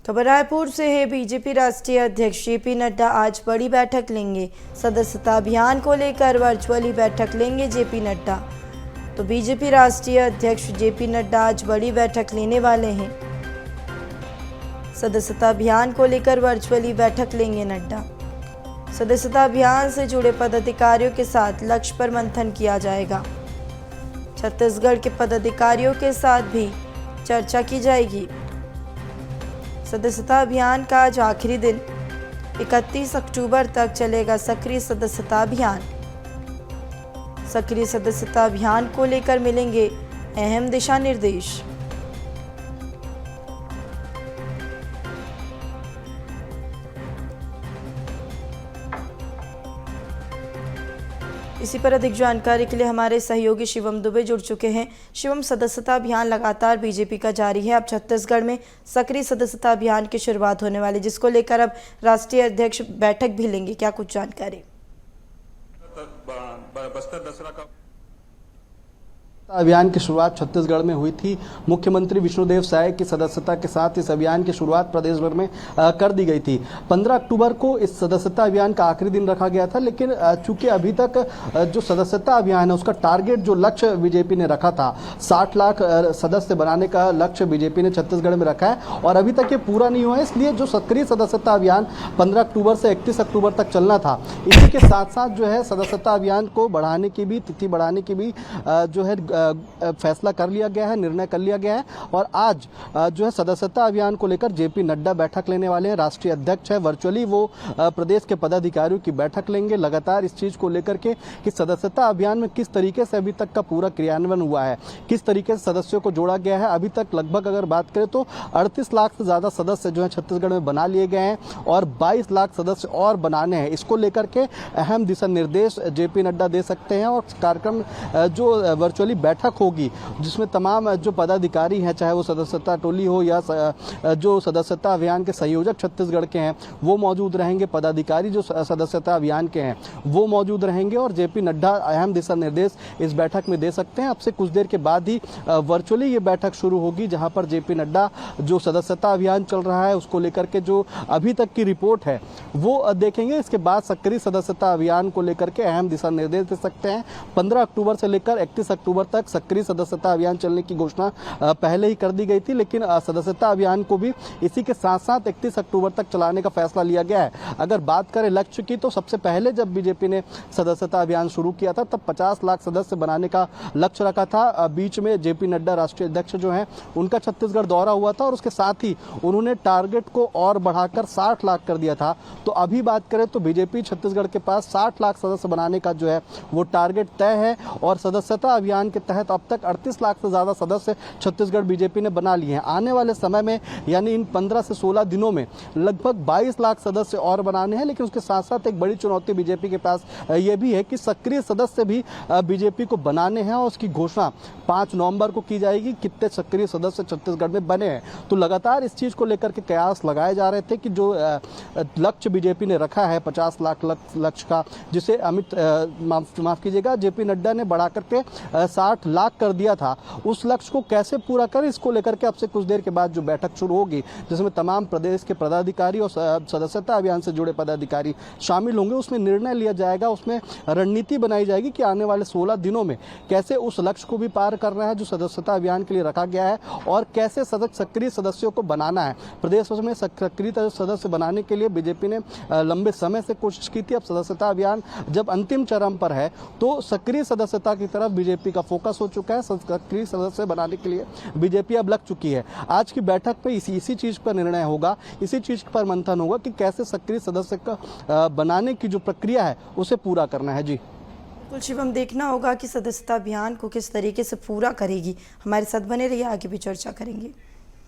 खबर रायपुर से है। बीजेपी राष्ट्रीय अध्यक्ष जेपी नड्डा आज बड़ी बैठक लेंगे। सदस्यता अभियान को लेकर वर्चुअली बैठक लेंगे जेपी नड्डा। तो बीजेपी राष्ट्रीय अध्यक्ष जेपी नड्डा आज बड़ी बैठक लेने वाले हैं। सदस्यता अभियान को लेकर वर्चुअली बैठक लेंगे नड्डा। सदस्यता अभियान से जुड़े पदाधिकारियों के साथ लक्ष्य पर मंथन किया जाएगा। छत्तीसगढ़ के पदाधिकारियों के साथ भी चर्चा की जाएगी। सदस्यता अभियान का आज आखिरी दिन 31 अक्टूबर तक चलेगा सक्रिय सदस्यता अभियान। सक्रिय सदस्यता अभियान को लेकर मिलेंगे अहम दिशा निर्देश। इसी पर अधिक जानकारी के लिए हमारे सहयोगी शिवम दुबे जुड़ चुके हैं। शिवम, सदस्यता अभियान लगातार बीजेपी का जारी है। अब छत्तीसगढ़ में सक्रिय सदस्यता अभियान की शुरुआत होने वाली, जिसको लेकर अब राष्ट्रीय अध्यक्ष बैठक भी लेंगे, क्या कुछ जानकारी? बस्तर दसरा का अभियान की शुरुआत छत्तीसगढ़ में हुई थी। मुख्यमंत्री विष्णुदेव साय की सदस्यता के साथ इस अभियान की शुरुआत प्रदेश भर में कर दी गई थी। 15 अक्टूबर को इस सदस्यता अभियान का आखिरी दिन रखा गया था, लेकिन चूंकि अभी तक जो सदस्यता अभियान है उसका टारगेट जो लक्ष्य बीजेपी ने रखा था 60 लाख सदस्य बनाने का लक्ष्य बीजेपी ने छत्तीसगढ़ में रखा है और अभी तक ये पूरा नहीं हुआ है। इसलिए जो सक्रिय सदस्यता अभियान 15 अक्टूबर से 31 अक्टूबर तक चलना था, इसी के साथ साथ जो है सदस्यता अभियान को बढ़ाने की भी तिथि बढ़ाने की भी जो है फैसला कर लिया गया है, निर्णय कर लिया गया है। और आज जो है सदस्यता अभियान को लेकर जेपी नड्डा बैठक लेने वाले हैं। राष्ट्रीय अध्यक्ष है, वर्चुअली वो प्रदेश के पदाधिकारियों की बैठक लेंगे लगातार इस चीज को लेकर के कि सदस्यता अभियान में किस तरीके से अभी तक का पूरा क्रियान्वयन हुआ है, किस तरीके से सदस्यों को जोड़ा गया है। अभी तक लगभग अगर बात करें तो 38 लाख से ज्यादा सदस्य जो है छत्तीसगढ़ में बना लिए गए हैं और 22 लाख सदस्य और बनाने हैं। इसको लेकर के अहम दिशा निर्देश जेपी नड्डा दे सकते हैं और कार्यक्रम जो वर्चुअली बैठक होगी जिसमें तमाम जो पदाधिकारी हैं, चाहे वो सदस्यता टोली हो या जो सदस्यता अभियान के संयोजक छत्तीसगढ़ के हैं वो मौजूद रहेंगे, पदाधिकारी जो सदस्यता अभियान के हैं वो मौजूद रहेंगे और जेपी नड्डा अहम दिशा निर्देश इस बैठक में दे सकते हैं। अब से कुछ देर के बाद ही वर्चुअली ये बैठक शुरू होगी, जहां पर जेपी नड्डा जो सदस्यता अभियान चल रहा है उसको लेकर के जो अभी तक की रिपोर्ट है वो देखेंगे। इसके बाद सक्रिय सदस्यता अभियान को लेकर के अहम दिशा निर्देश दे सकते हैं। 15 अक्टूबर से लेकर 31 अक्टूबर तक सक्रिय सदस्यता अभियान चलने की घोषणा पहले ही कर दी गई थी, लेकिन सदस्यता अभियान को भी इसी के साथ साथ 31 अक्टूबर तक चलाने का फैसला लिया गया है। अगर बात करें लक्ष्य की तो सबसे पहले जब बीजेपी ने सदस्यता अभियान शुरू किया था तब 50 लाख सदस्य बनाने का लक्ष्य रखा था। बीच में जेपी नड्डा राष्ट्रीय अध्यक्ष जो हैं उनका छत्तीसगढ़ दौरा हुआ था और उसके साथ ही उन्होंने टारगेट को और बढ़ाकर 60 लाख कर दिया था। तो अभी बात करें तो बीजेपी छत्तीसगढ़ के पास 60 लाख सदस्य बनाने का जो है वो टारगेट तय है और सदस्यता अभियान के तहत अब तक 38 लाख से ज्यादा सदस्य छत्तीसगढ़ बीजेपी ने बना लिए हैं। आने वाले समय में यानी इन 15 से 16 दिनों में लगभग 22 लाख सदस्य और बनाने हैं, लेकिन उसके साथ साथ एक बड़ी चुनौती बीजेपी के पास यह भी है कि सक्रिय सदस्य भी बीजेपी को बनाने हैं और उसकी घोषणा 5 नवंबर को की जाएगी कितने सक्रिय सदस्य छत्तीसगढ़ में बने हैं। तो लगातार इस चीज को लेकर के कयास लगाए जा रहे थे कि जो लक्ष्य बीजेपी ने रखा है 50 लाख लक्ष्य का, जिसे माफ कीजिएगा जेपी नड्डा ने बढ़ा करके 60 लाख कर दिया था, उस लक्ष्य को कैसे पूरा करें इसको लेकर के अब से कुछ देर के बाद जो बैठक शुरू होगी जिसमें तमाम प्रदेश के पदाधिकारी और सदस्यता अभियान से जुड़े पदाधिकारी शामिल होंगे, उसमें निर्णय लिया जाएगा, उसमें रणनीति बनाई जाएगी कि आने वाले 16 दिनों में कैसे उस लक्ष्य को भी पार करना है जो सदस्यता अभियान के लिए रखा गया है और कैसे सक्रिय सदस्यों को बनाना है। प्रदेश में सक्रिय सदस्य बनाने के लिए बीजेपी ने लंबे समय से कोशिश की थी। अब सदस्यता अभियान जब अंतिम चरण पर है तो सक्रिय सदस्यता की तरफ बीजेपी का फोकस हो चुका है। सक्रिय सदस्य बनाने के लिए बीजेपी अब लग चुकी है। आज की बैठक पे इसी चीज पर निर्णय होगा, इसी चीज पर मंथन होगा कि कैसे सक्रिय सदस्य का बनाने की जो प्रक्रिया है उसे पूरा करना है। जी बिल्कुल शिवम, देखना होगा कि सदस्यता अभियान को किस तरीके से पूरा करेगी। हमारे साथ बने रहिए, आगे भी चर्चा करेंगे।